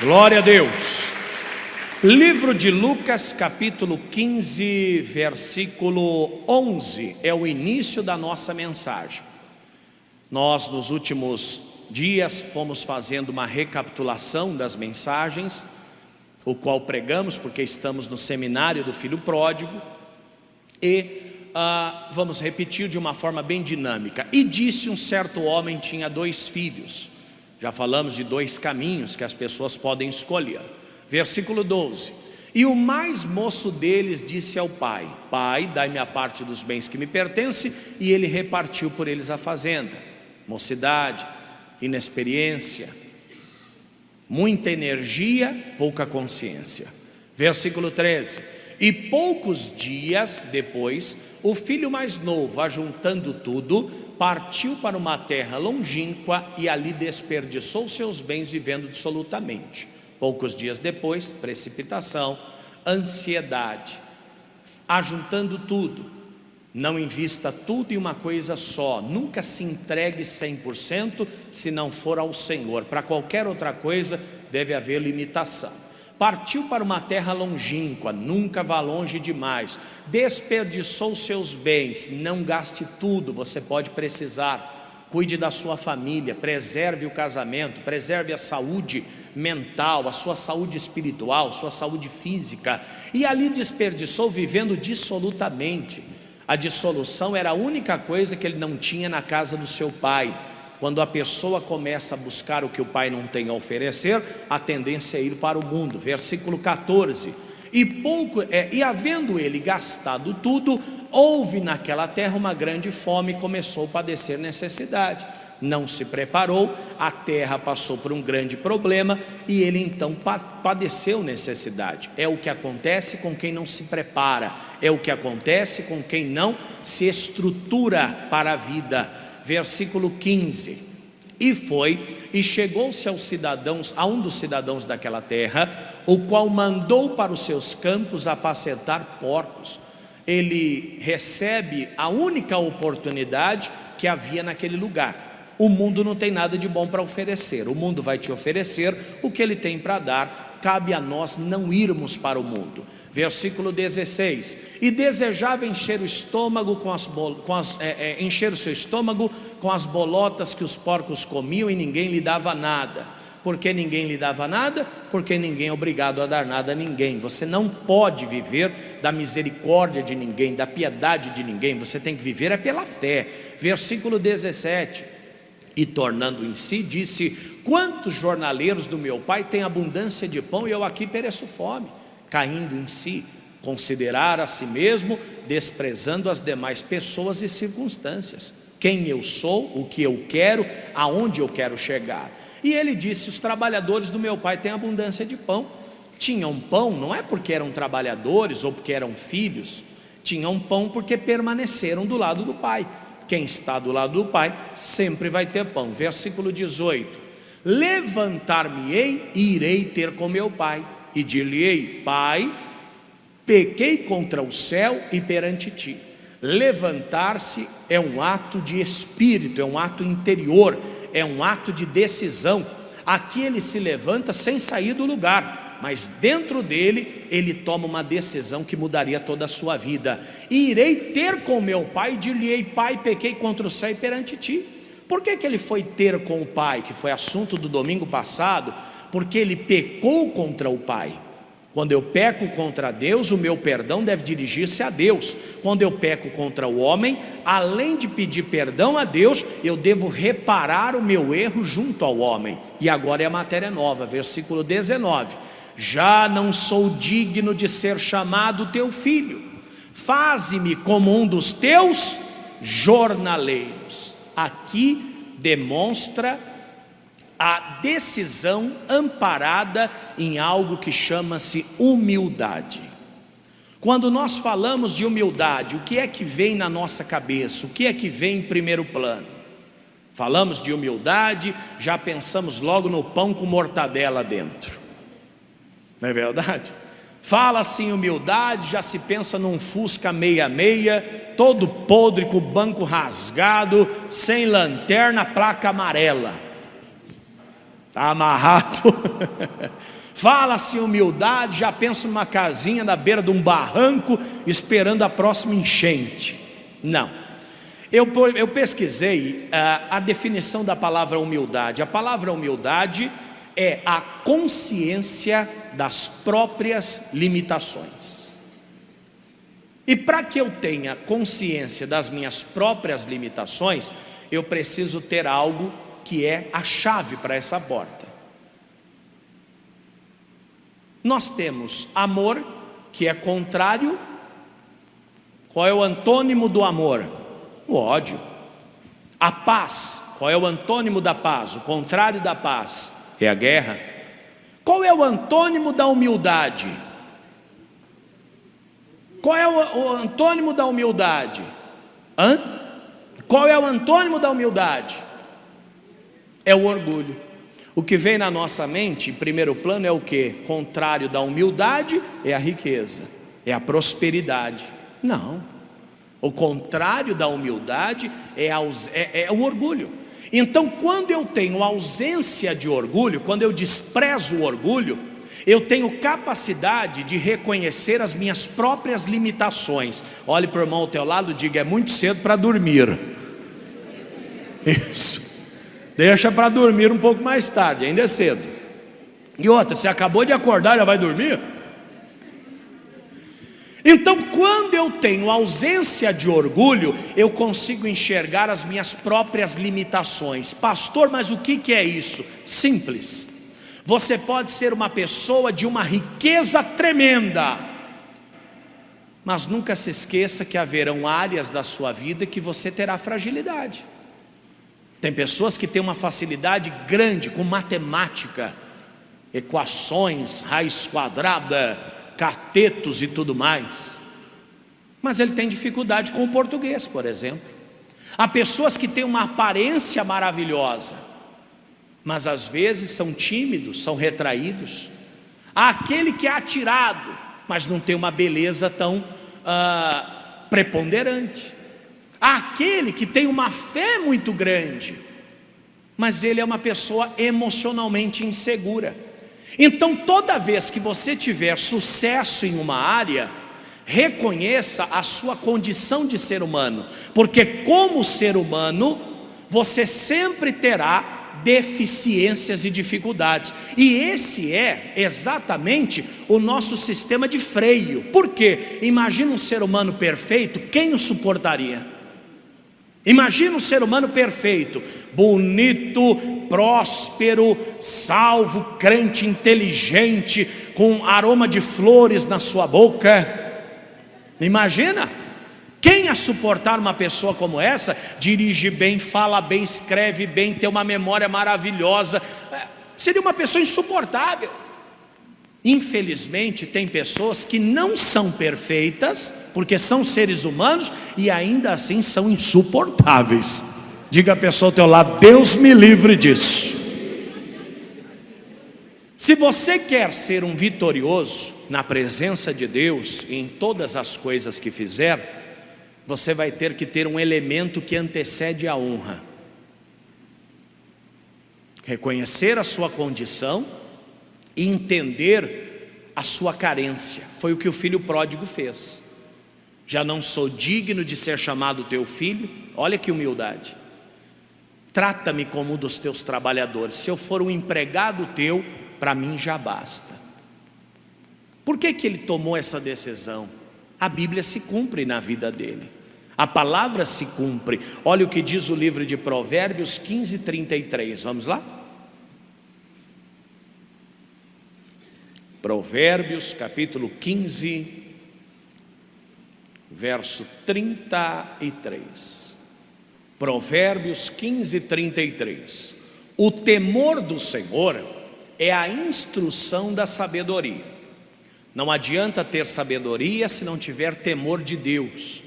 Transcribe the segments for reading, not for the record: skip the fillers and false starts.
Glória a Deus. Livro de Lucas, capítulo 15, versículo 11, é o início da nossa mensagem. Nós, nos últimos dias, fomos fazendo uma recapitulação das mensagens, o qual pregamos, porque estamos no seminário do Filho Pródigo, e vamos repetir de uma forma bem dinâmica. E disse: um certo homem tinha 2 filhos. Já falamos de 2 caminhos que as pessoas podem escolher. Versículo 12: e o mais moço deles disse ao pai: pai, dai-me a parte dos bens que me pertence. E ele repartiu por eles a fazenda. Mocidade, inexperiência, muita energia, pouca consciência. Versículo 13: e poucos dias depois, o filho mais novo, ajuntando tudo, partiu para uma terra longínqua e ali desperdiçou seus bens vivendo dissolutamente. Poucos dias depois, precipitação, ansiedade, ajuntando tudo. Não invista tudo em uma coisa só, nunca se entregue 100% se não for ao Senhor. Para qualquer outra coisa deve haver limitação. Partiu para uma terra longínqua, nunca vá longe demais. Desperdiçou seus bens, não gaste tudo, você pode precisar. Cuide da sua família, preserve o casamento, preserve a saúde mental, a sua saúde espiritual, sua saúde física. E ali desperdiçou vivendo dissolutamente. A dissolução era a única coisa que ele não tinha na casa do seu pai. Quando a pessoa começa a buscar o que o pai não tem a oferecer, a tendência é ir para o mundo. Versículo 14: e havendo ele gastado tudo, houve naquela terra uma grande fome e começou a padecer necessidade. Não se preparou, a terra passou por um grande problema e ele então padeceu necessidade. É o que acontece com quem não se prepara, é o que acontece com quem não se estrutura para a vida. Versículo 15: e foi e chegou-se a um dos cidadãos daquela terra, o qual mandou para os seus campos apacentar porcos. Ele recebe a única oportunidade que havia naquele lugar. O mundo não tem nada de bom para oferecer. O mundo vai te oferecer o que ele tem para dar. Cabe a nós não irmos para o mundo. Versículo 16: e desejava encher o estômago encher o seu estômago com as bolotas que os porcos comiam, e ninguém lhe dava nada. Por que ninguém lhe dava nada? Porque ninguém é obrigado a dar nada a ninguém. Você não pode viver da misericórdia de ninguém, da piedade de ninguém. Você tem que viver pela fé. Versículo 17: e tornando em si, disse: quantos jornaleiros do meu pai têm abundância de pão e eu aqui pereço fome? Caindo em si, considerar a si mesmo, desprezando as demais pessoas e circunstâncias. Quem eu sou, o que eu quero, aonde eu quero chegar. E ele disse: os trabalhadores do meu pai têm abundância de pão. Tinham pão não é porque eram trabalhadores ou porque eram filhos. Tinham pão porque permaneceram do lado do pai. Quem está do lado do pai sempre vai ter pão. Versículo 18: levantar-me-ei e irei ter com meu pai, e dir-lhe-ei: pai, pequei contra o céu e perante ti. Levantar-se é um ato de espírito, é um ato interior, é um ato de decisão. Aqui ele se levanta sem sair do lugar, mas dentro dele ele toma uma decisão que mudaria toda a sua vida. E irei ter com meu pai, e dir-lhe-ei: pai, pequei contra o céu e perante ti. Por que ele foi ter com o pai, que foi assunto do domingo passado? Porque ele pecou contra o pai. Quando eu peco contra Deus, o meu perdão deve dirigir-se a Deus. Quando eu peco contra o homem, além de pedir perdão a Deus, eu devo reparar o meu erro junto ao homem. E agora é a matéria nova, versículo 19: já não sou digno de ser chamado teu filho, faze-me como um dos teus jornaleiros. Aqui demonstra a decisão amparada em algo que chama-se humildade. Quando nós falamos de humildade, o que é que vem na nossa cabeça? O que é que vem em primeiro plano? Falamos de humildade, já pensamos logo no pão com mortadela dentro. Não é verdade? Fala-se em humildade, já se pensa num Fusca 66, todo podre, com o banco rasgado, sem lanterna, placa amarela. Está amarrado. Fala-se em humildade, já penso numa casinha na beira de um barranco, esperando a próxima enchente. Não. Eu pesquisei a definição da palavra humildade. A palavra humildade é a consciência das próprias limitações. E para que eu tenha consciência das minhas próprias limitações, eu preciso ter algo que é a chave para essa porta. Nós temos amor, que é contrário. Qual é o antônimo do amor? O ódio. A paz, qual é o antônimo da paz? O contrário da paz é a guerra. Qual é o antônimo da humildade? Qual é o antônimo da humildade? Qual é o antônimo da humildade? É o orgulho. O que vem na nossa mente, em primeiro plano, é o que? Contrário da humildade é a riqueza, é a prosperidade. Não. O contrário da humildade é o orgulho. Então, quando eu tenho ausência de orgulho, quando eu desprezo o orgulho, eu tenho capacidade de reconhecer as minhas próprias limitações. Olhe para o irmão ao teu lado e diga: é muito cedo para dormir. Isso. Deixa para dormir um pouco mais tarde, ainda é cedo. E outra, você acabou de acordar e já vai dormir? Então, quando eu tenho ausência de orgulho, eu consigo enxergar as minhas próprias limitações. Pastor, mas o que é isso? Simples. Você pode ser uma pessoa de uma riqueza tremenda, mas nunca se esqueça que haverão áreas da sua vida que você terá fragilidade. Tem pessoas que têm uma facilidade grande com matemática, equações, raiz quadrada, catetos e tudo mais, mas ele tem dificuldade com o português, por exemplo. Há pessoas que têm uma aparência maravilhosa, mas às vezes são tímidos, são retraídos. Há aquele que é atirado, mas não tem uma beleza tão preponderante. Há aquele que tem uma fé muito grande, mas ele é uma pessoa emocionalmente insegura. Então, toda vez que você tiver sucesso em uma área, reconheça a sua condição de ser humano, porque como ser humano, você sempre terá deficiências e dificuldades, e esse é exatamente o nosso sistema de freio. Por quê? Imagina um ser humano perfeito, quem o suportaria? Imagina um ser humano perfeito, bonito, próspero, salvo, crente, inteligente, com aroma de flores na sua boca. Imagina, quem ia suportar uma pessoa como essa? Dirige bem, fala bem, escreve bem, tem uma memória maravilhosa. Seria uma pessoa insuportável. Infelizmente tem pessoas que não são perfeitas, porque são seres humanos, e ainda assim são insuportáveis. Diga a pessoa ao teu lado: Deus me livre disso. Se você quer ser um vitorioso na presença de Deus em todas as coisas que fizer, você vai ter que ter um elemento que antecede a honra: reconhecer a sua condição e entender a sua carência. Foi o que o filho pródigo fez. Já não sou digno de ser chamado teu filho. Olha que humildade. Trata-me como um dos teus trabalhadores. Se eu for um empregado teu, para mim já basta. Por que ele tomou essa decisão? A Bíblia se cumpre na vida dele, a palavra se cumpre. Olha o que diz o livro de Provérbios 15:33. Vamos lá? Provérbios capítulo 15, verso 33. Provérbios 15:33. O temor do Senhor é a instrução da sabedoria. Não adianta ter sabedoria se não tiver temor de Deus.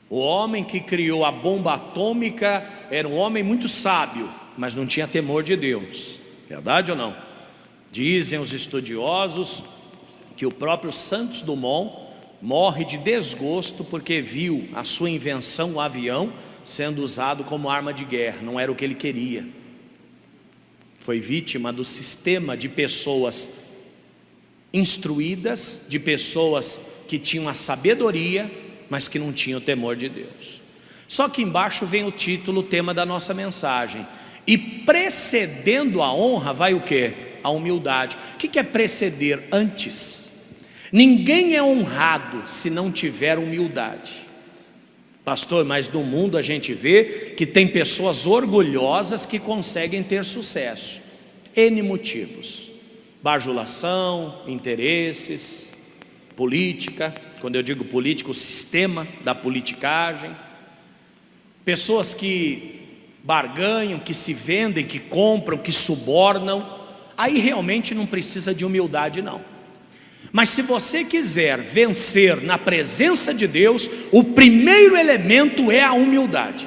O homem que criou a bomba atômica era um homem muito sábio, mas não tinha temor de Deus. Verdade ou não? Dizem os estudiosos que o próprio Santos Dumont morre de desgosto porque viu a sua invenção, o avião, sendo usado como arma de guerra. Não era o que ele queria. foi vítima do sistema de pessoas instruídas, de pessoas que tinham a sabedoria, mas que não tinham o temor de Deus. Só que embaixo vem o título, o tema da nossa mensagem. E precedendo a honra vai o quê? A humildade. O que é preceder? Antes. Ninguém é honrado se não tiver humildade. Pastor, mas no mundo a gente vê que tem pessoas orgulhosas que conseguem ter sucesso. N motivos: bajulação, interesses, política. Quando eu digo política, o sistema da politicagem. Pessoas que barganham, que se vendem, que compram, que subornam. Aí realmente não precisa de humildade não. Mas se você quiser vencer na presença de Deus, o primeiro elemento é a humildade.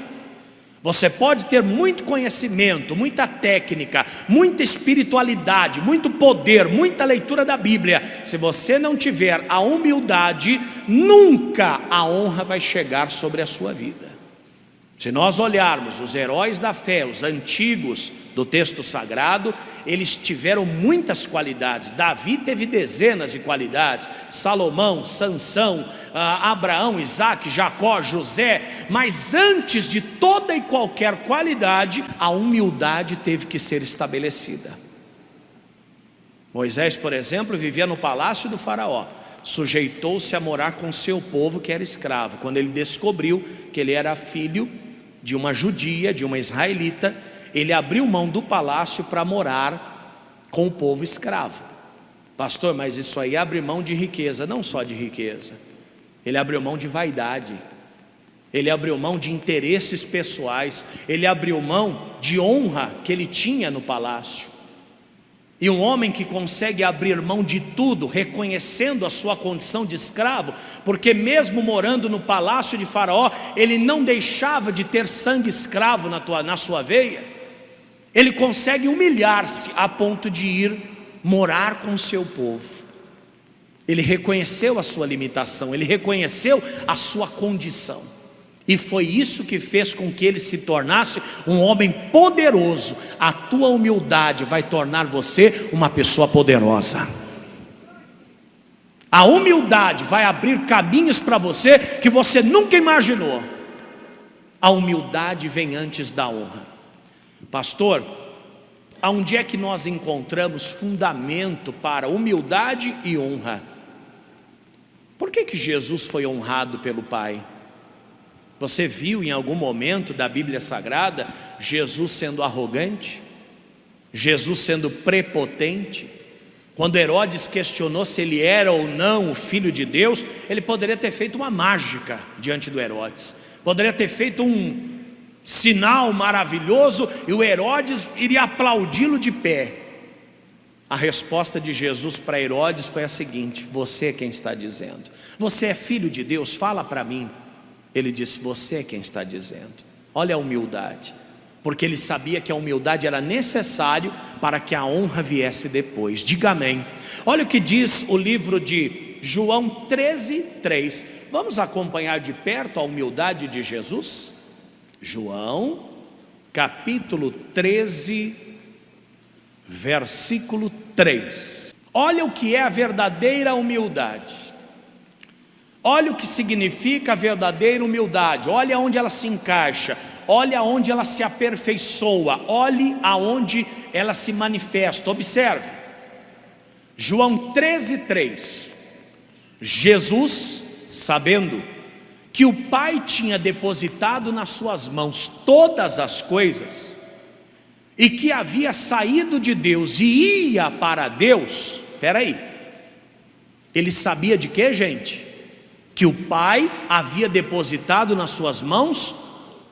Você pode ter muito conhecimento, muita técnica, muita espiritualidade, muito poder, muita leitura da Bíblia. Se você não tiver a humildade, nunca a honra vai chegar sobre a sua vida. Se nós olharmos os heróis da fé, os antigos do texto sagrado, eles tiveram muitas qualidades. Davi teve dezenas de qualidades, Salomão, Sansão, Abraão, Isaac, Jacó, José. Mas antes de toda e qualquer qualidade, a humildade teve que ser estabelecida. Moisés, por exemplo, vivia no palácio do faraó, sujeitou-se a morar com seu povo que era escravo. Quando ele descobriu que ele era filho de uma judia, de uma israelita, ele abriu mão do palácio para morar com o povo escravo. Pastor, mas isso aí abre mão de riqueza. Não só de riqueza, ele abriu mão de vaidade, ele abriu mão de interesses pessoais, ele abriu mão de honra que ele tinha no palácio. E um homem que consegue abrir mão de tudo, reconhecendo a sua condição de escravo, porque mesmo morando no palácio de Faraó, ele não deixava de ter sangue escravo na sua veia. Ele consegue humilhar-se a ponto de ir morar com o seu povo. Ele reconheceu a sua limitação, ele reconheceu a sua condição. E foi isso que fez com que ele se tornasse um homem poderoso. A tua humildade vai tornar você uma pessoa poderosa. A humildade vai abrir caminhos para você que você nunca imaginou. A humildade vem antes da honra. Pastor, aonde é que nós encontramos fundamento para humildade e honra? Por que Jesus foi honrado pelo Pai? Você viu em algum momento da Bíblia Sagrada Jesus sendo arrogante? Jesus sendo prepotente? Quando Herodes questionou se ele era ou não o filho de Deus, ele poderia ter feito uma mágica diante do Herodes, poderia ter feito um sinal maravilhoso e o Herodes iria aplaudi-lo de pé. A resposta de Jesus para Herodes foi a seguinte: você é quem está dizendo. Você é filho de Deus? Fala para mim. Ele disse: você é quem está dizendo. Olha a humildade, porque ele sabia que a humildade era necessário para que a honra viesse depois. Diga amém. Olha o que diz o livro de João 13:3. Vamos acompanhar de perto a humildade de Jesus? João capítulo 13, versículo 3. Olha o que é a verdadeira humildade. Olha o que significa a verdadeira humildade. Olha onde ela se encaixa, olha onde ela se aperfeiçoa, olhe aonde ela se manifesta. Observe, João 13:3. Jesus, sabendo que o Pai tinha depositado nas suas mãos todas as coisas, e que havia saído de Deus e ia para Deus. Espera aí, ele sabia de quê, gente? Que o Pai havia depositado nas suas mãos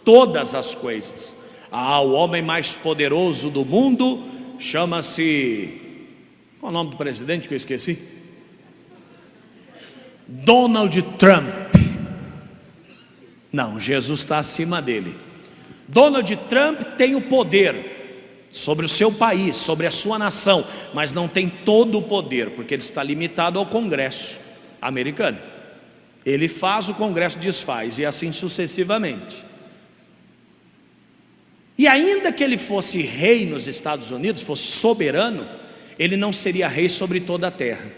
todas as coisas. O homem mais poderoso do mundo chama-se... qual é o nome do presidente que eu esqueci? Donald Trump. Não, Jesus está acima dele. Donald Trump tem o poder sobre o seu país, sobre a sua nação, mas não tem todo o poder, porque ele está limitado ao Congresso americano. Ele faz, o Congresso desfaz, e assim sucessivamente. E ainda que ele fosse rei nos Estados Unidos, fosse soberano, ele não seria rei sobre toda a terra.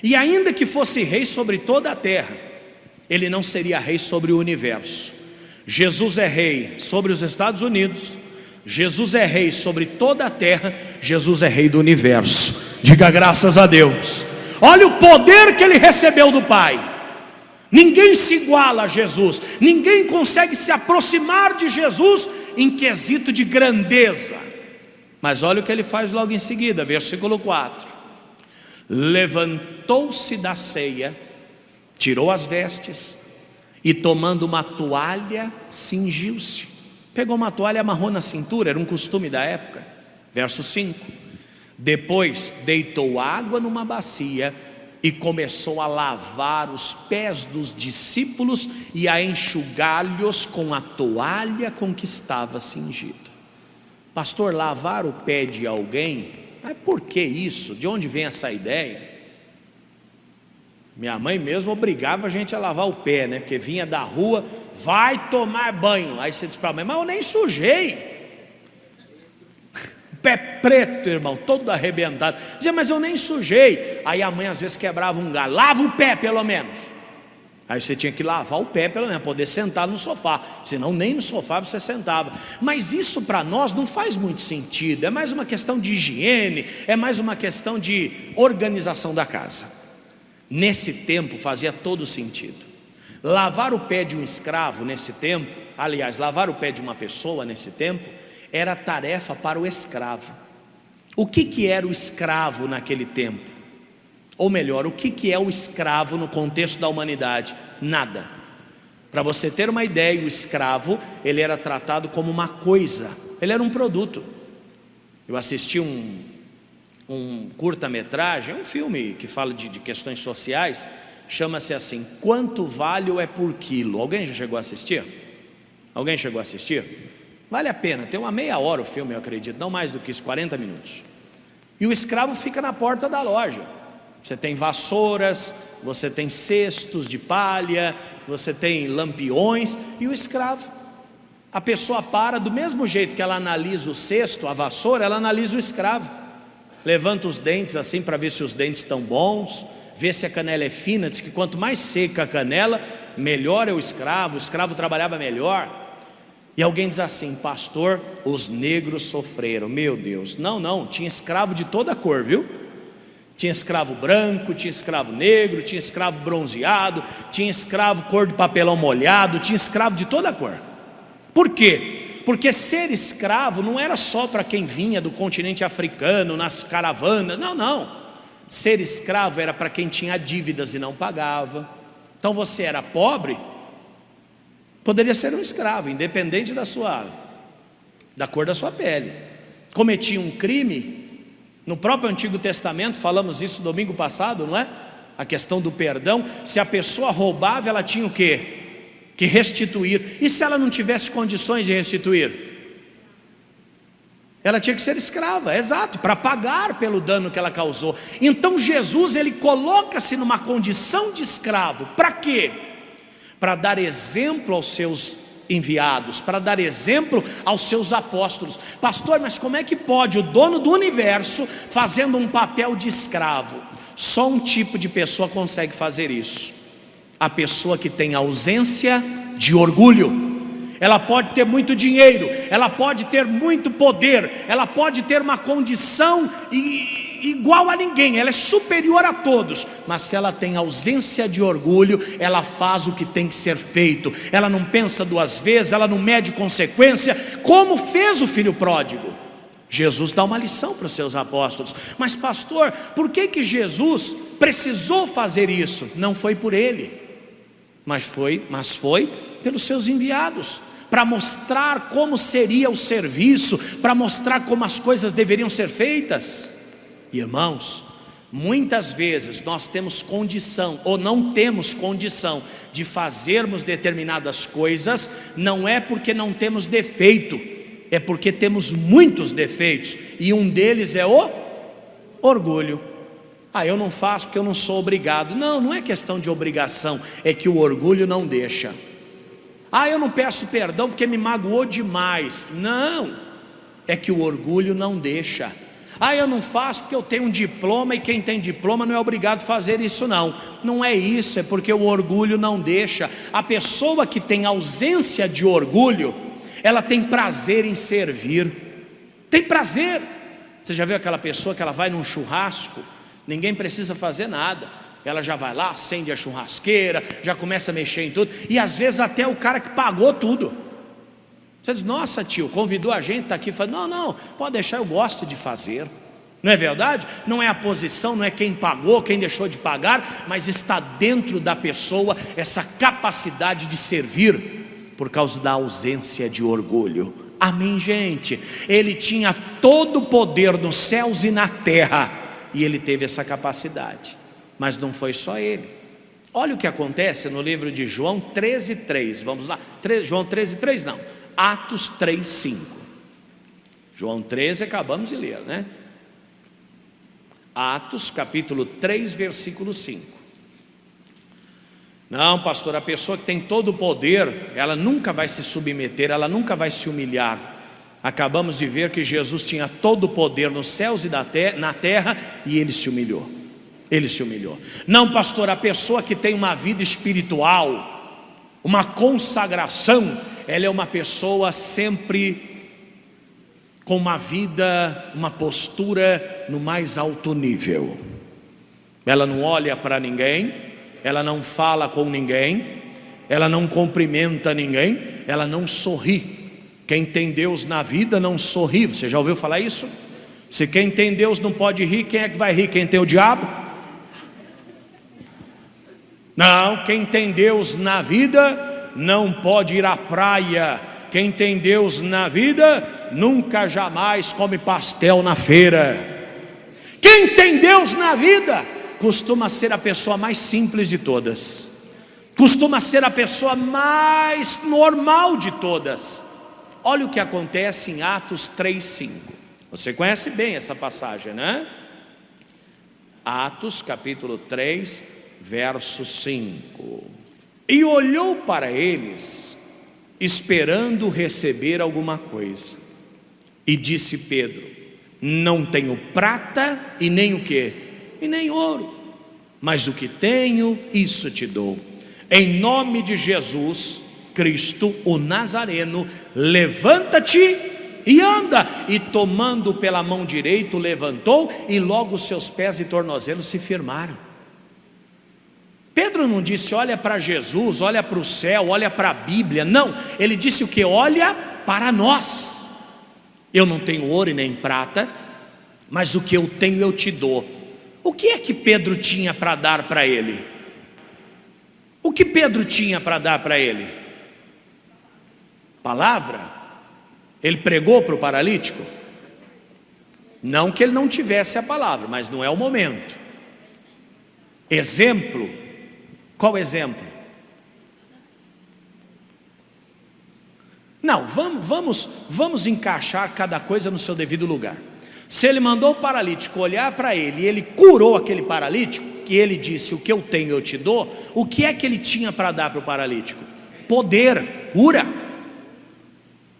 E ainda que fosse rei sobre toda a terra, ele não seria rei sobre o universo. Jesus é rei sobre os Estados Unidos, Jesus é rei sobre toda a terra, Jesus é rei do universo. Diga graças a Deus. Olha o poder que ele recebeu do Pai. Ninguém se iguala a Jesus, ninguém consegue se aproximar de Jesus em quesito de grandeza. Mas olha o que ele faz logo em seguida, versículo 4: levantou-se da ceia, tirou as vestes e tomando uma toalha, cingiu-se. Pegou uma toalha e amarrou na cintura, era um costume da época. Verso 5: depois deitou água numa bacia e começou a lavar os pés dos discípulos e a enxugá-los com a toalha com que estava cingido. Pastor, lavar o pé de alguém, mas por que isso? De onde vem essa ideia? Minha mãe mesmo obrigava a gente a lavar o pé, né? Porque vinha da rua, vai tomar banho. Aí você diz para a mãe, mas eu nem sujei. Pé preto, irmão, todo arrebentado. Dizia, mas eu nem sujei. Aí a mãe às vezes quebrava um galho, lava o pé pelo menos. Aí você tinha que lavar o pé pelo menos, poder sentar no sofá, senão nem no sofá você sentava. Mas isso para nós não faz muito sentido. É mais uma questão de higiene, é mais uma questão de organização da casa. Nesse tempo fazia todo sentido. Lavar o pé de um escravo nesse tempo, aliás, lavar o pé de uma pessoa nesse tempo, era tarefa para o escravo. O que era o escravo naquele tempo? Ou melhor, o que é o escravo no contexto da humanidade? Nada. Para você ter uma ideia, o escravo, ele era tratado como uma coisa, ele era um produto. Eu assisti um curta-metragem, um filme que fala de questões sociais, chama-se assim, Quanto Vale é por Quilo. Alguém já chegou a assistir? Alguém chegou a assistir? Vale a pena, tem uma meia hora o filme, eu acredito, não mais do que isso, 40 minutos. E o escravo fica na porta da loja. Você tem vassouras, você tem cestos de palha, você tem lampiões, e o escravo, a pessoa para, do mesmo jeito que ela analisa o cesto, a vassoura, ela analisa o escravo. Levanta os dentes assim para ver se os dentes estão bons, vê se a canela é fina. Diz que quanto mais seca a canela, melhor é o escravo trabalhava melhor. E alguém diz assim, pastor, os negros sofreram. Meu Deus, não, tinha escravo de toda cor, viu? Tinha escravo branco, tinha escravo negro, tinha escravo bronzeado, tinha escravo cor de papelão molhado, tinha escravo de toda cor. Por quê? Porque ser escravo não era só para quem vinha do continente africano, nas caravanas, não. Ser escravo era para quem tinha dívidas e não pagava. Então você era pobre, poderia ser um escravo, independente da cor da sua pele. Cometia um crime, no próprio Antigo Testamento, falamos isso domingo passado, não é? A questão do perdão. Se a pessoa roubava, ela tinha o quê? Que restituir. E se ela não tivesse condições de restituir? Ela tinha que ser escrava, exato, para pagar pelo dano que ela causou. Então Jesus, ele coloca-se numa condição de escravo. Para quê? Para dar exemplo aos seus enviados, para dar exemplo aos seus apóstolos. Pastor, mas como é que pode o dono do universo fazendo um papel de escravo? Só um tipo de pessoa consegue fazer isso: a pessoa que tem ausência de orgulho. Ela pode ter muito dinheiro, ela pode ter muito poder, ela pode ter uma condição igual a ninguém, ela é superior a todos, mas se ela tem ausência de orgulho, ela faz o que tem que ser feito, ela não pensa duas vezes, ela não mede consequência, como fez o filho pródigo. Jesus dá uma lição para os seus apóstolos. Mas pastor, por que Jesus precisou fazer isso? Não foi por ele, mas foi pelos seus enviados, para mostrar como seria o serviço, para mostrar como as coisas deveriam ser feitas. Irmãos, muitas vezes nós temos condição ou não temos condição de fazermos determinadas coisas, não é porque não temos defeito, é porque temos muitos defeitos, e um deles é o orgulho. Eu não faço porque eu não sou obrigado. Não é questão de obrigação, é que o orgulho não deixa. Eu não peço perdão porque me magoou demais. Não, é que o orgulho não deixa. Eu não faço porque eu tenho um diploma e quem tem diploma não é obrigado a fazer isso. Não é isso, é porque o orgulho não deixa. A pessoa que tem ausência de orgulho, ela tem prazer em servir. Tem prazer. Você já viu aquela pessoa que ela vai num churrasco, ninguém precisa fazer nada, ela já vai lá, acende a churrasqueira, já começa a mexer em tudo, e às vezes até o cara que pagou tudo. Você diz: nossa tio, convidou a gente, está aqui, fala: não, pode deixar, eu gosto de fazer. Não é verdade? Não é a posição, não é quem pagou, quem deixou de pagar, mas está dentro da pessoa essa capacidade de servir, por causa da ausência de orgulho. Amém, gente? Ele tinha todo o poder nos céus e na terra, e ele teve essa capacidade. Mas não foi só ele. Olha o que acontece no livro de João 13:3. Vamos lá, João 13:3 não, Atos 3:5. João 13 acabamos de ler, né? Atos capítulo 3, versículo 5. Não, pastor, a pessoa que tem todo o poder, ela nunca vai se submeter, ela nunca vai se humilhar. Acabamos de ver que Jesus tinha todo o poder nos céus e na terra, e ele se humilhou. Ele se humilhou. Não, pastor, a pessoa que tem uma vida espiritual, uma consagração, ela é uma pessoa sempre com uma vida, uma postura no mais alto nível. Ela não olha para ninguém, ela não fala com ninguém, ela não cumprimenta ninguém, ela não sorri. Quem tem Deus na vida não sorri. Você já ouviu falar isso? Se quem tem Deus não pode rir, quem é que vai rir? Quem tem o diabo? Não, quem tem Deus na vida não pode ir à praia. Quem tem Deus na vida nunca jamais come pastel na feira. Quem tem Deus na vida costuma ser a pessoa mais simples de todas, costuma ser a pessoa mais normal de todas. Olha o que acontece em Atos 3:5. Você conhece bem essa passagem, né? Atos capítulo 3, verso 5. E olhou para eles, esperando receber alguma coisa, e disse Pedro: não tenho prata e nem o quê? E nem ouro, mas o que tenho, isso te dou. Em nome de Jesus Cristo, o Nazareno, levanta-te e anda. E tomando pela mão direita, o levantou, e logo seus pés e tornozelos se firmaram. Pedro não disse: olha para Jesus, olha para o céu, olha para a Bíblia. Não, ele disse o que? Olha para nós. Eu não tenho ouro e nem prata, mas o que eu tenho eu te dou. O que é que Pedro tinha para dar para ele? O que Pedro tinha para dar para ele? Palavra? Ele pregou para o paralítico? Não que ele não tivesse a palavra, mas não é o momento. Exemplo? Qual exemplo? Não, vamos encaixar cada coisa no seu devido lugar. Se ele mandou o paralítico olhar para ele, e ele curou aquele paralítico, que ele disse: o que eu tenho eu te dou. O que é que ele tinha para dar para o paralítico? Poder, cura.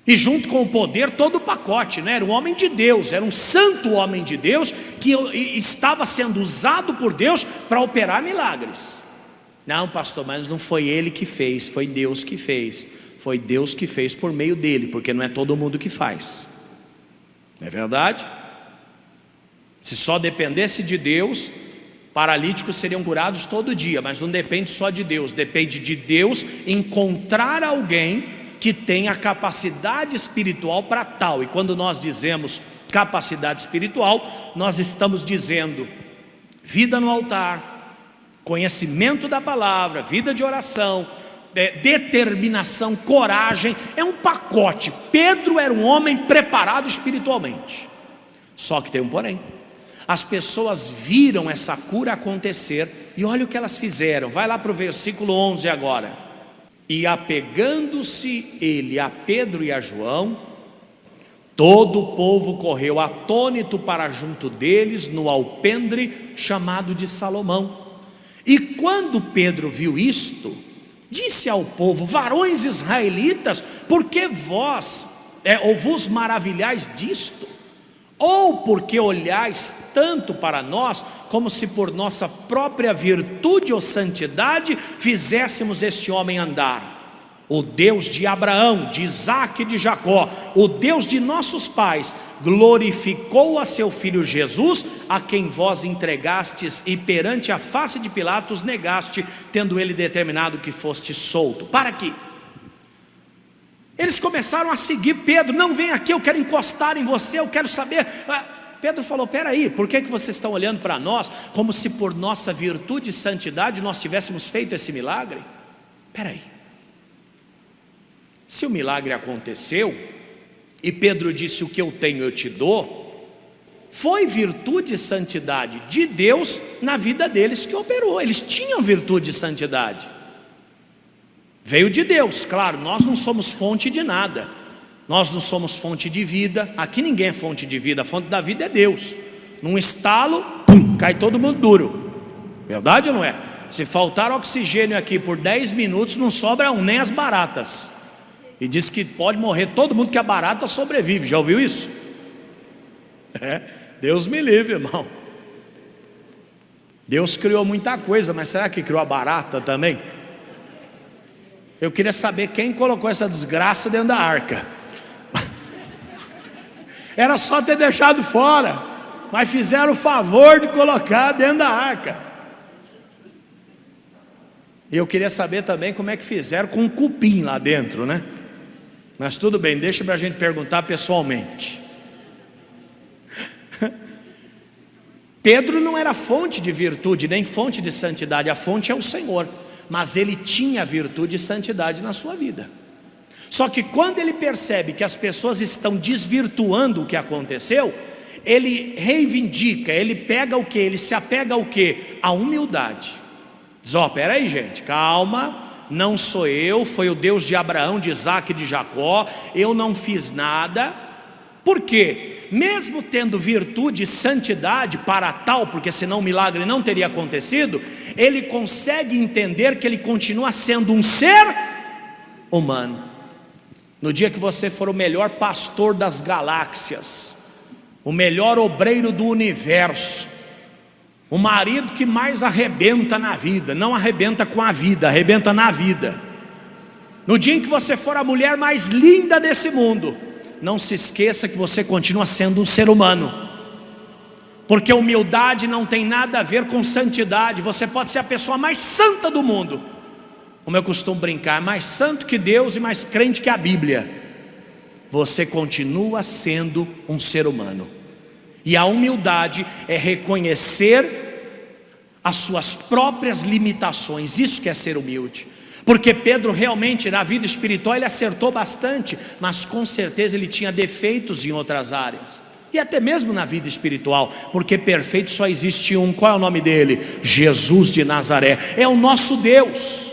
E junto com o poder, todo o pacote, né? Era um homem de Deus, era um santo homem de Deus, que estava sendo usado por Deus para operar milagres. Não, pastor, mas não foi ele que fez, foi Deus que fez. Foi Deus que fez por meio dele, porque não é todo mundo que faz. Não é verdade? Se só dependesse de Deus, paralíticos seriam curados todo dia, mas não depende só de Deus, depende de Deus encontrar alguém que tenha capacidade espiritual para tal. E quando nós dizemos capacidade espiritual, nós estamos dizendo vida no altar, conhecimento da palavra, vida de oração, determinação, coragem. É um pacote. Pedro era um homem preparado espiritualmente. Só que tem um porém. As pessoas viram essa cura acontecer, e olha o que elas fizeram. Vai lá para o versículo 11 agora. E apegando-se ele a Pedro e a João, todo o povo correu atônito para junto deles no alpendre chamado de Salomão. E quando Pedro viu isto, disse ao povo: varões israelitas, por que vós ou vos maravilhais disto? Ou porque olhais tanto para nós, como se por nossa própria virtude ou santidade fizéssemos este homem andar? O Deus de Abraão, de Isaque e de Jacó, o Deus de nossos pais, glorificou a seu filho Jesus, a quem vós entregastes e perante a face de Pilatos negaste, tendo ele determinado que foste solto. Para aqui. Eles começaram a seguir Pedro: não, vem aqui, eu quero encostar em você, eu quero saber. Pedro falou: peraí, por que vocês estão olhando para nós como se por nossa virtude e santidade nós tivéssemos feito esse milagre? Peraí, se o milagre aconteceu e Pedro disse: o que eu tenho eu te dou, foi virtude e santidade de Deus na vida deles que operou. Eles tinham virtude e santidade, veio de Deus. Claro, nós não somos fonte de nada, nós não somos fonte de vida. Aqui ninguém é fonte de vida, a fonte da vida é Deus. Num estalo, pum, cai todo mundo duro. Verdade ou não é? Se faltar oxigênio aqui por 10 minutos, não sobra nem as baratas. E diz que pode morrer todo mundo que a barata sobrevive. Já ouviu isso? Deus me livre, irmão. Deus criou muita coisa, mas será que criou a barata também? Eu queria saber quem colocou essa desgraça dentro da arca. Era só ter deixado fora, mas fizeram o favor de colocar dentro da arca. E eu queria saber também como é que fizeram com um cupim lá dentro, né? Mas tudo bem, deixa para a gente perguntar pessoalmente. Pedro não era fonte de virtude, nem fonte de santidade. A fonte é o Senhor, mas ele tinha virtude e santidade na sua vida. Só que quando ele percebe que as pessoas estão desvirtuando o que aconteceu, ele reivindica, ele pega o que? Ele se apega ao que? A humildade. Diz: ó, peraí gente, calma, não sou eu, foi o Deus de Abraão, de Isaque e de Jacó, eu não fiz nada. Por quê? Mesmo tendo virtude e santidade para tal, porque senão o milagre não teria acontecido, ele consegue entender que ele continua sendo um ser humano. No dia que você for o melhor pastor das galáxias, o melhor obreiro do universo, o marido que mais arrebenta na vida, não arrebenta com a vida, arrebenta na vida. No dia em que você for a mulher mais linda desse mundo, não se esqueça que você continua sendo um ser humano, porque humildade não tem nada a ver com santidade. Você pode ser a pessoa mais santa do mundo, como eu costumo brincar, mais santo que Deus e mais crente que a Bíblia, você continua sendo um ser humano. E a humildade é reconhecer as suas próprias limitações. Isso que é ser humilde. Porque Pedro realmente na vida espiritual ele acertou bastante, mas com certeza ele tinha defeitos em outras áreas. E até mesmo na vida espiritual, porque perfeito só existe um. Qual é o nome dele? Jesus de Nazaré. É o nosso Deus.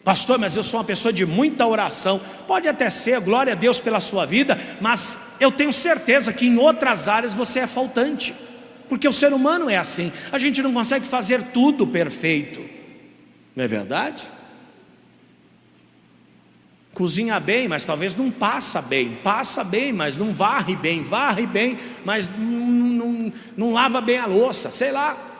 Pastor, mas eu sou uma pessoa de muita oração. Pode até ser, glória a Deus pela sua vida, mas eu tenho certeza que em outras áreas você é faltante, porque o ser humano é assim, a gente não consegue fazer tudo perfeito, não é verdade? Cozinha bem, mas talvez não passa bem, mas não varre bem, mas não lava bem a louça, sei lá.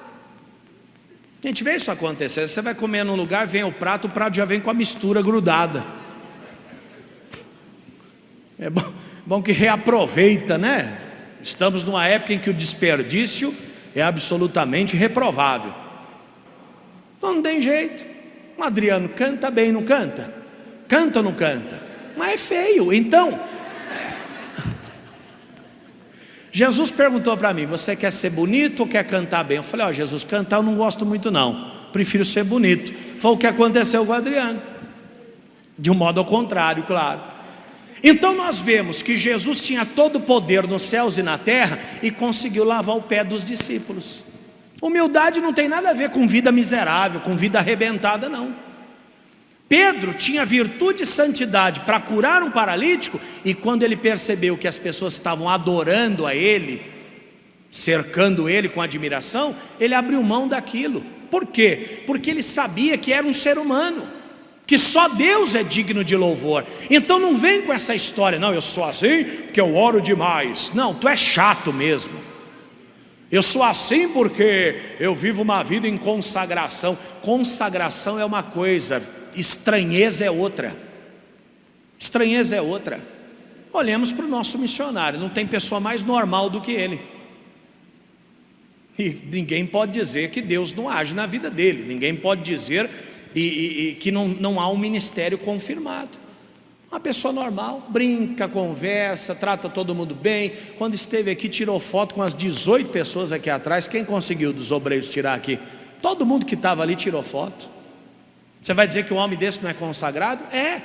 A gente vê isso acontecer. Você vai comer num lugar, vem o prato já vem com a mistura grudada. É bom que reaproveita, né? Estamos numa época em que o desperdício é absolutamente reprovável. Então não tem jeito. O Adriano canta bem, não canta? Canta ou não canta? Mas é feio. Então Jesus perguntou para mim: você quer ser bonito ou quer cantar bem? Eu falei: ó, Jesus, cantar eu não gosto muito não, prefiro ser bonito. Foi o que aconteceu com o Adriano, de um modo ao contrário, claro. Então nós vemos que Jesus tinha todo o poder nos céus e na terra e conseguiu lavar o pé dos discípulos. Humildade não tem nada a ver com vida miserável, com vida arrebentada, não. Pedro tinha virtude e santidade para curar um paralítico, e quando ele percebeu que as pessoas estavam adorando a ele, cercando ele com admiração, ele abriu mão daquilo. Por quê? Porque ele sabia que era um ser humano. que só Deus é digno de louvor. Então não vem com essa história, não, eu sou assim porque eu oro demais. Não, tu é chato mesmo. Eu sou assim porque eu vivo uma vida em consagração. Consagração é uma coisa, estranheza é outra. Estranheza é outra. Olhemos para o nosso missionário, não tem pessoa mais normal do que ele. E ninguém pode dizer que Deus não age na vida dele. Ninguém pode dizer que não há um ministério confirmado. Uma pessoa normal, brinca, conversa, trata todo mundo bem. Quando esteve aqui, tirou foto com as 18 pessoas aqui atrás. Quem conseguiu dos obreiros tirar aqui? Todo mundo que estava ali tirou foto. Você vai dizer que um homem desse não é consagrado? É,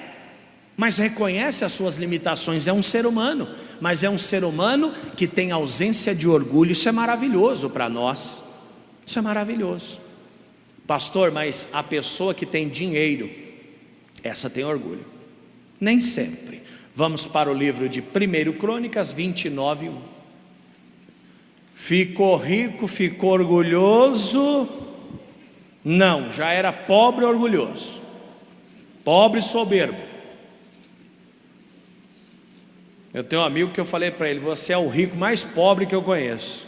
mas reconhece as suas limitações. É um ser humano, mas é um ser humano que tem ausência de orgulho. Isso é maravilhoso para nós. Isso é maravilhoso. Pastor, mas a pessoa que tem dinheiro, essa tem orgulho. Nem sempre. Vamos para o livro de 1 Crônicas 29, 1. Ficou rico, ficou orgulhoso? Não, já era pobre e orgulhoso. Pobre e soberbo. Eu tenho um amigo que eu falei para ele: você é o rico mais pobre que eu conheço.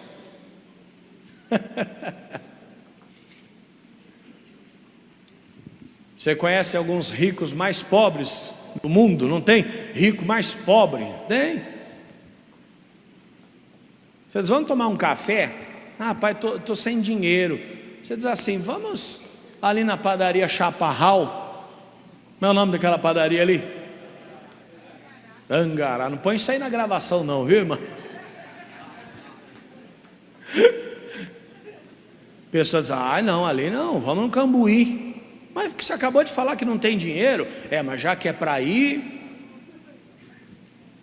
Você conhece alguns ricos mais pobres do mundo? Não tem? Rico mais pobre? Tem. Vocês vão tomar um café? Ah, pai, tô sem dinheiro. Você diz assim: vamos ali na padaria Chaparral. Como é o nome daquela padaria ali? Angará. Não põe isso aí na gravação não, viu, irmão? Pessoas dizem: ah, não, ali não, vamos no Cambuí. Mas você acabou de falar que não tem dinheiro. Mas já que é para ir,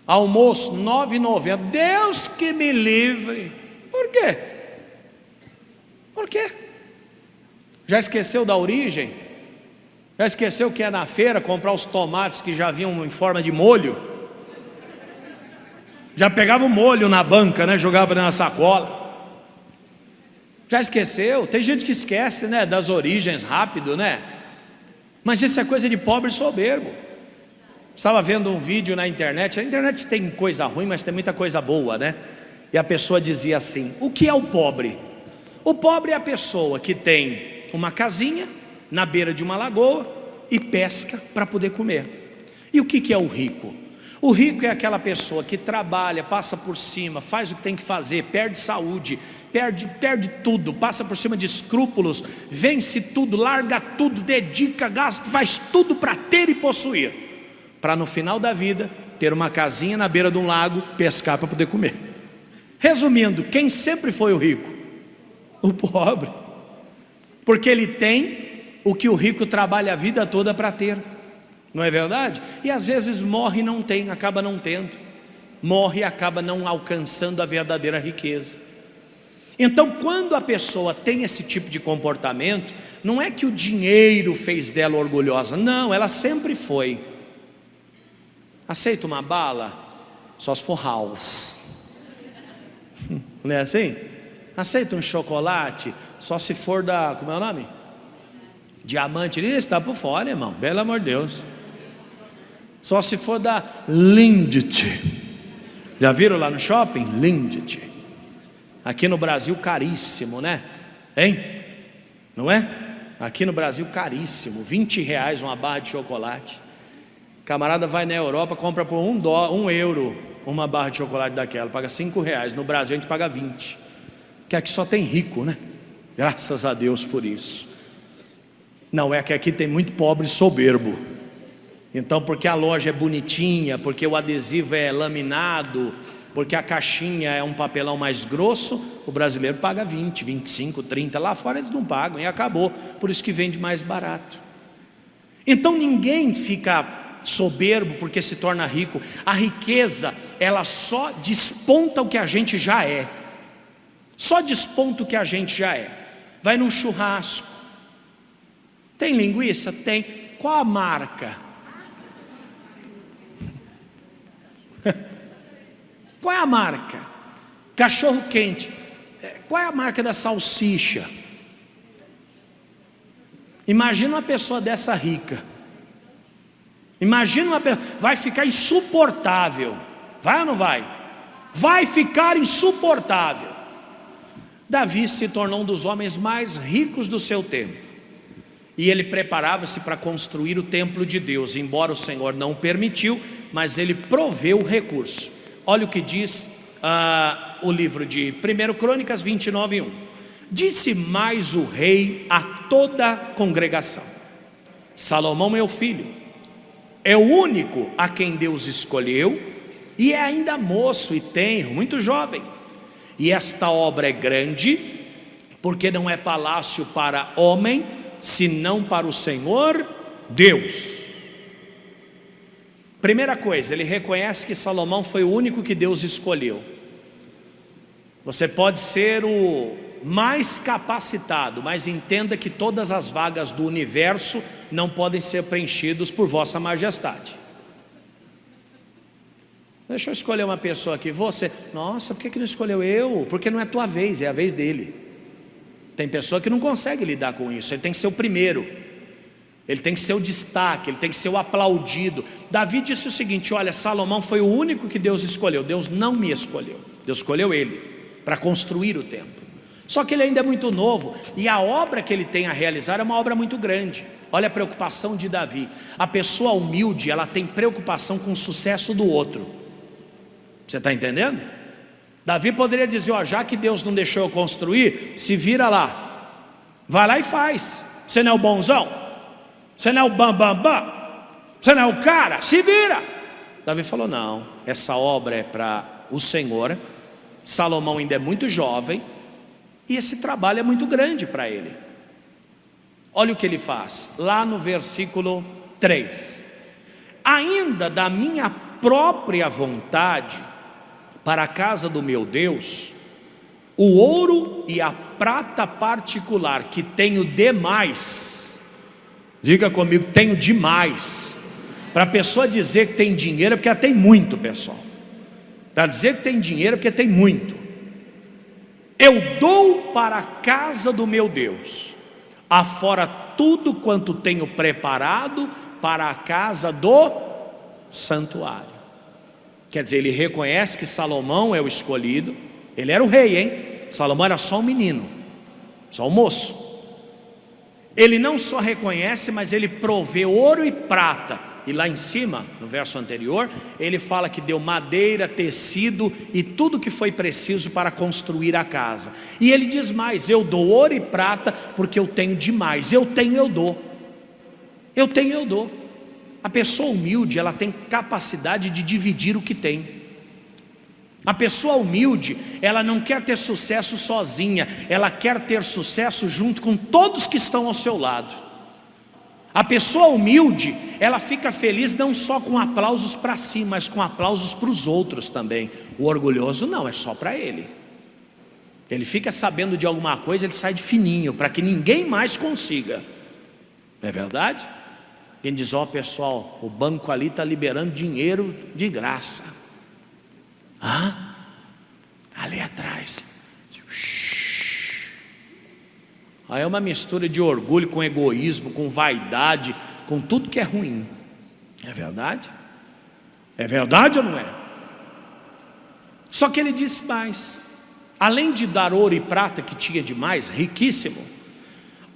almoço R$ 9,90. Deus que me livre. Por quê? Por quê? Já esqueceu da origem? Já esqueceu que é na feira comprar os tomates que já vinham em forma de molho? Já pegava o molho na banca, né? Jogava na sacola. Já esqueceu? Tem gente que esquece, né, das origens rápido, né? Mas isso é coisa de pobre e soberbo. Estava vendo um vídeo na internet. A internet tem coisa ruim, mas tem muita coisa boa, né? E a pessoa dizia assim: o que é o pobre? O pobre é a pessoa que tem uma casinha na beira de uma lagoa e pesca para poder comer. E o que é o rico? O rico é aquela pessoa que trabalha, passa por cima, faz o que tem que fazer, perde saúde, perde tudo, passa por cima de escrúpulos, vence tudo, larga tudo, dedica, gasta, faz tudo para ter e possuir, para no final da vida ter uma casinha na beira de um lago, pescar para poder comer. Resumindo, quem sempre foi o rico? O pobre. Porque ele tem o que o rico trabalha a vida toda para ter. Não é verdade? E às vezes morre e não tem, acaba não tendo. Morre e acaba não alcançando a verdadeira riqueza. Então, quando a pessoa tem esse tipo de comportamento, não é que o dinheiro fez dela orgulhosa. Não, ela sempre foi. Aceita uma bala? Só se for house. Não é assim? Aceita um chocolate? Só se for da, como é o nome? Diamante. Isso está por fora, irmão, pelo amor de Deus. Só se for da Lindt. Já viram lá no shopping? Lindt. Aqui no Brasil caríssimo, né? Hein? Não é? Aqui no Brasil caríssimo, R$20 uma barra de chocolate. Camarada vai na Europa, compra por €1 uma barra de chocolate daquela, paga R$5. No Brasil a gente paga 20. Que aqui só tem rico, né? Graças a Deus por isso. Não, é que aqui tem muito pobre e soberbo. Então, porque a loja é bonitinha, porque o adesivo é laminado, porque a caixinha é um papelão mais grosso, o brasileiro paga 20, 25, 30. Lá fora eles não pagam e acabou. Por isso que vende mais barato. Então ninguém fica soberbo porque se torna rico. A riqueza, ela só desponta o que a gente já é. Só desponta o que a gente já é. Vai num churrasco. Tem linguiça? Tem. Qual a marca? Qual é a marca? Cachorro quente. Qual é a marca da salsicha? Imagina uma pessoa dessa rica. Imagina uma pessoa, vai ficar insuportável. Vai ou não vai? Vai ficar insuportável. Davi se tornou um dos homens mais ricos do seu tempo. E ele preparava-se para construir o templo de Deus, embora o Senhor não o permitiu, mas ele proveu o recurso. Olha o que diz o livro de 1 Crônicas 29:1. Disse mais o rei a toda a congregação: Salomão, meu filho, é o único a quem Deus escolheu, e é ainda moço e tenro, muito jovem. E esta obra é grande, porque não é palácio para homem, senão para o Senhor Deus. Primeira coisa, ele reconhece que Salomão foi o único que Deus escolheu. Você pode ser o mais capacitado, mas entenda que todas as vagas do universo não podem ser preenchidas por vossa majestade. Deixa eu escolher uma pessoa aqui. Você, nossa, por que não escolheu eu? Porque não é tua vez, é a vez dele. Tem pessoa que não consegue lidar com isso. Ele tem que ser o primeiro, ele tem que ser o destaque, ele tem que ser o aplaudido. Davi disse o seguinte: olha, Salomão foi o único que Deus escolheu. Deus não me escolheu, Deus escolheu ele para construir o templo. Só que ele ainda é muito novo, e a obra que ele tem a realizar é uma obra muito grande. Olha a preocupação de Davi. A pessoa humilde, ela tem preocupação com o sucesso do outro. Você está entendendo? Davi poderia dizer: ó, já que Deus não deixou eu construir, se vira lá, vai lá e faz. Você não é o bonzão? Você não é o bam? Você não é o cara? Se vira. Davi falou: não, essa obra é para o Senhor. Salomão ainda é muito jovem, e esse trabalho é muito grande para ele. Olha o que ele faz, lá no versículo 3: ainda da minha própria vontade, para a casa do meu Deus, o ouro e a prata particular que tenho demais. Diga comigo, tenho demais. Para a pessoa dizer que tem dinheiro é porque ela tem muito, pessoal. Para dizer que tem dinheiro é porque tem muito. Eu dou para a casa do meu Deus, afora tudo quanto tenho preparado para a casa do santuário. Quer dizer, ele reconhece que Salomão é o escolhido. Ele era o rei, hein? Salomão era só um menino, só um moço. Ele não só reconhece, mas ele provê ouro e prata. E lá em cima, no verso anterior, ele fala que deu madeira, tecido e tudo que foi preciso para construir a casa. E ele diz mais: eu dou ouro e prata porque eu tenho demais. Eu tenho, eu dou. Eu tenho, eu dou. A pessoa humilde, ela tem capacidade de dividir o que tem. A pessoa humilde, ela não quer ter sucesso sozinha, ela quer ter sucesso junto com todos que estão ao seu lado. A pessoa humilde, ela fica feliz não só com aplausos para si, mas com aplausos para os outros também. O orgulhoso não, é só para ele. Ele fica sabendo de alguma coisa, ele sai de fininho, para que ninguém mais consiga. Não é verdade? Quem diz: ó, pessoal, o banco ali está liberando dinheiro de graça. Ali atrás. Aí é uma mistura de orgulho com egoísmo, com vaidade, com tudo que é ruim. É verdade? É verdade ou não é? Só que ele disse mais: além de dar ouro e prata que tinha demais, riquíssimo,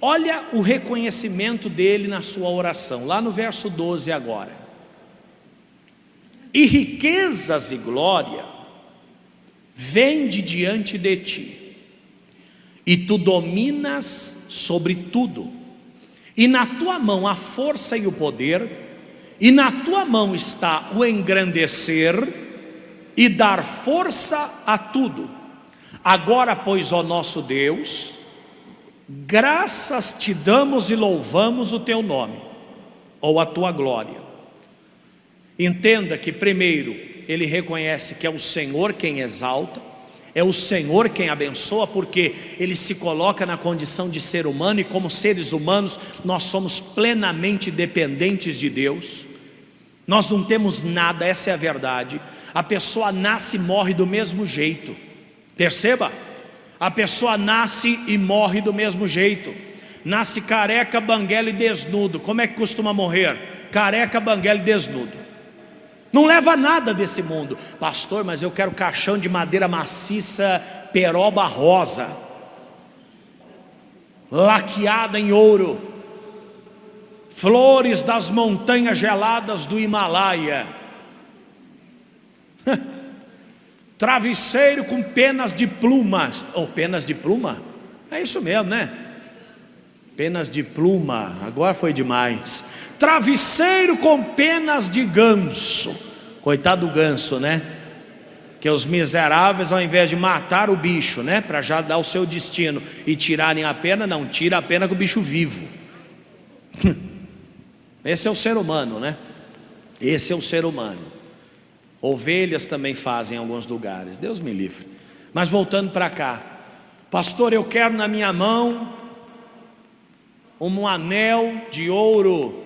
olha o reconhecimento dele na sua oração, lá no verso 12 agora. E riquezas e glória vêm de diante de ti, e tu dominas sobre tudo, e na tua mão a força e o poder, e na tua mão está o engrandecer e dar força a tudo. Agora, pois, ó nosso Deus, graças te damos e louvamos o teu nome, ou a tua glória. Entenda que primeiro ele reconhece que é o Senhor quem exalta, é o Senhor quem abençoa, porque ele se coloca na condição de ser humano, e como seres humanos nós somos plenamente dependentes de Deus. Nós não temos nada, essa é a verdade. A pessoa nasce e morre do mesmo jeito. Perceba, a pessoa nasce e morre do mesmo jeito. Nasce careca, banguela e desnudo. Como é que costuma morrer? careca, banguela e desnudo. Não leva nada desse mundo. Pastor, mas eu quero caixão de madeira maciça, peroba rosa, laqueada em ouro, flores das montanhas geladas do Himalaia, travesseiro com penas de plumas. Ou penas de pluma? É isso mesmo, né? Penas de pluma, agora foi demais. Travesseiro com penas de ganso. Coitado do ganso, né? Que os miseráveis, ao invés de matar o bicho, né, para já dar o seu destino e tirarem a pena, não, tira a pena com o bicho vivo. Esse é o ser humano, né? Esse é o ser humano. Ovelhas também fazem em alguns lugares, Deus me livre. Mas voltando para cá, pastor, eu quero na minha mão um anel de ouro,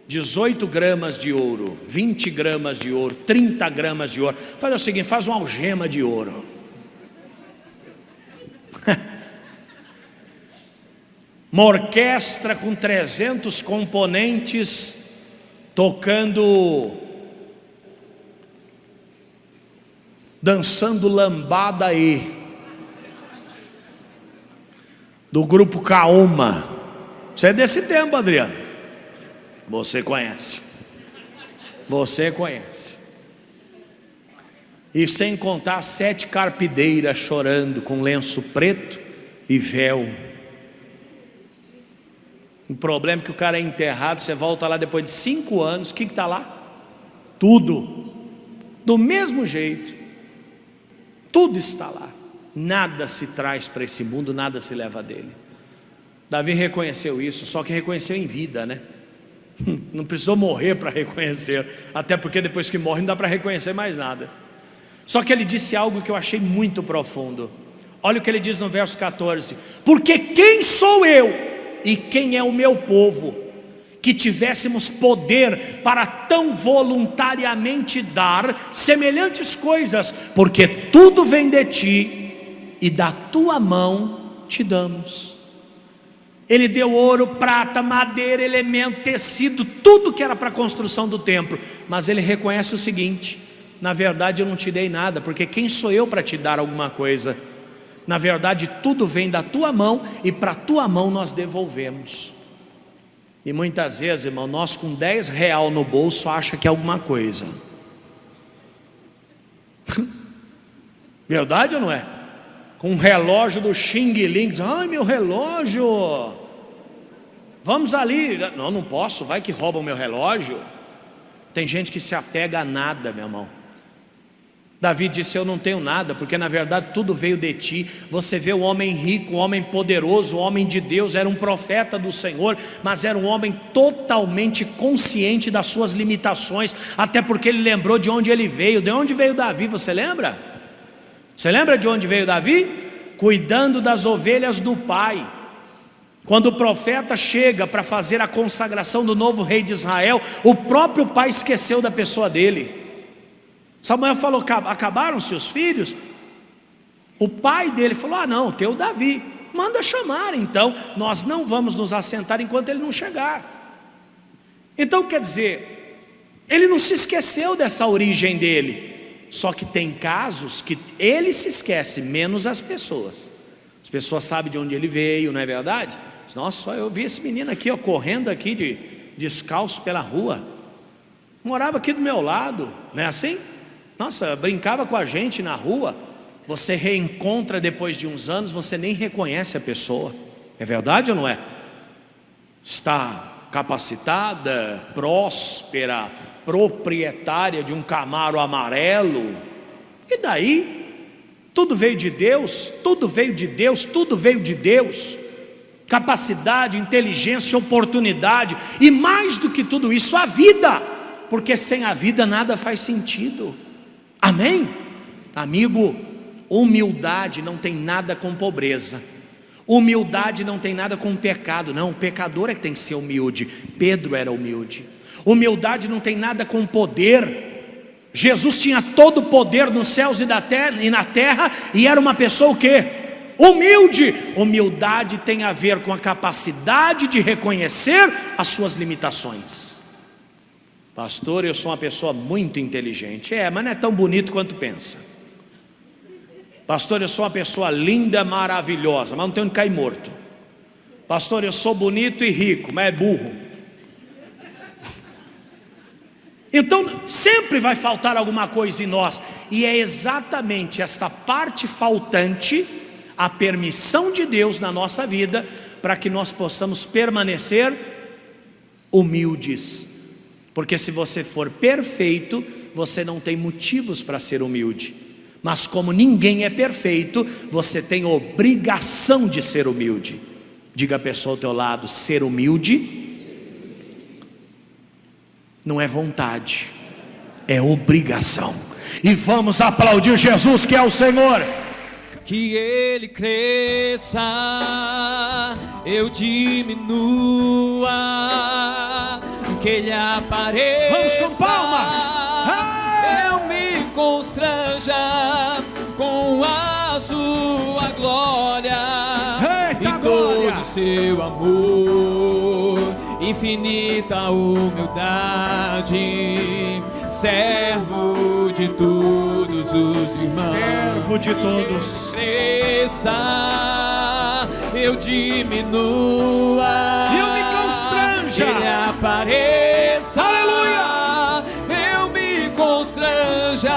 18 gramas de ouro, 20 gramas de ouro, 30 gramas de ouro. Faz o seguinte, faz uma algema de ouro. Uma orquestra com 300 componentes tocando, dançando lambada aí, do grupo Kaoma. Você é desse tempo, Adriano. Você conhece. Você conhece. E sem contar 7 carpideiras chorando com lenço preto e véu. O problema é que o cara é enterrado, você volta lá depois de 5 anos, o que está lá? Tudo. Do mesmo jeito. Tudo está lá. Nada se traz para esse mundo, nada se leva dele. Davi reconheceu isso, só que reconheceu em vida, né? Não precisou morrer para reconhecer, até porque depois que morre não dá para reconhecer mais nada. Só que ele disse algo que eu achei muito profundo. Olha o que ele diz no verso 14: porque quem sou eu e quem é o meu povo, que tivéssemos poder para tão voluntariamente dar semelhantes coisas, porque tudo vem de ti e da tua mão te damos. Ele deu ouro, prata, madeira, elemento, tecido, tudo que era para a construção do templo. Mas ele reconhece o seguinte: na verdade eu não te dei nada, porque quem sou eu para te dar alguma coisa? Na verdade tudo vem da tua mão e para a tua mão nós devolvemos. E muitas vezes, irmão, nós com 10 real no bolso acha que é alguma coisa. Verdade ou não é? Com um relógio do Xing Ling, ai meu relógio, vamos ali. Não, não posso, vai que roubam o meu relógio. Tem gente que se apega a nada, meu irmão. Davi disse, eu não tenho nada, porque na verdade tudo veio de ti. Você vê o homem rico, o homem poderoso, o homem de Deus, era um profeta do Senhor, mas era um homem totalmente consciente das suas limitações, até porque ele lembrou de onde ele veio. De onde veio Davi, você lembra? Você lembra de onde veio Davi? Cuidando das ovelhas do pai. Quando o profeta chega para fazer a consagração do novo rei de Israel, o próprio pai esqueceu da pessoa dele. Samuel falou, acabaram-se os filhos? O pai dele falou, ah não, teu Davi, manda chamar então, nós não vamos nos assentar enquanto ele não chegar. Então quer dizer, ele não se esqueceu dessa origem dele. Só que tem casos que ele se esquece, menos as pessoas. As pessoas sabem de onde ele veio, não é verdade? Nossa, eu vi esse menino aqui, ó, correndo aqui descalço pela rua. Morava aqui do meu lado, não é assim? Nossa, brincava com a gente na rua. Você reencontra depois de uns anos, você nem reconhece a pessoa. É verdade ou não é? Está capacitada, próspera, proprietária de um Camaro amarelo. E daí? Tudo veio de Deus, tudo veio de Deus, tudo veio de Deus. Capacidade, inteligência, oportunidade, e mais do que tudo isso, a vida, porque sem a vida nada faz sentido. Amém? Amigo, humildade não tem nada com pobreza. Humildade não tem nada com pecado. Não, o pecador é que tem que ser humilde. Pedro era humilde. Humildade não tem nada com poder. Jesus tinha todo o poder nos céus e na terra, e era uma pessoa o quê? Humilde. Humildade tem a ver com a capacidade de reconhecer as suas limitações. Pastor, eu sou uma pessoa muito inteligente. Mas não é tão bonito quanto pensa. Pastor, eu sou uma pessoa linda, maravilhosa, mas não tenho onde cair morto. Pastor, eu sou bonito e rico, mas é burro. Então sempre vai faltar alguma coisa em nós. E é exatamente essa parte faltante, a permissão de Deus na nossa vida, para que nós possamos permanecer humildes. Porque se você for perfeito, você não tem motivos para ser humilde. Mas como ninguém é perfeito, você tem obrigação de ser humilde. Diga a pessoa ao teu lado: ser humilde não é vontade, é obrigação. E vamos aplaudir Jesus, que é o Senhor. Que Ele cresça, eu diminua, que Ele apareça. Vamos com palmas. Eu me constranja com a sua glória. Eita, e todo glória. seu amor, infinita humildade, servo de todos os irmãos. Servo de todos. Cresça, eu diminua, Eu me constranja. Ele apareça. Aleluia. Eu me constranja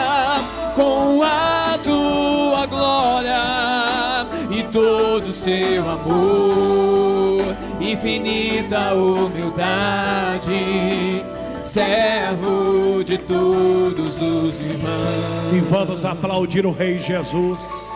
com a tua glória e todo seu amor, infinita humildade, servo de todos os irmãos. E vamos aplaudir o Rei Jesus.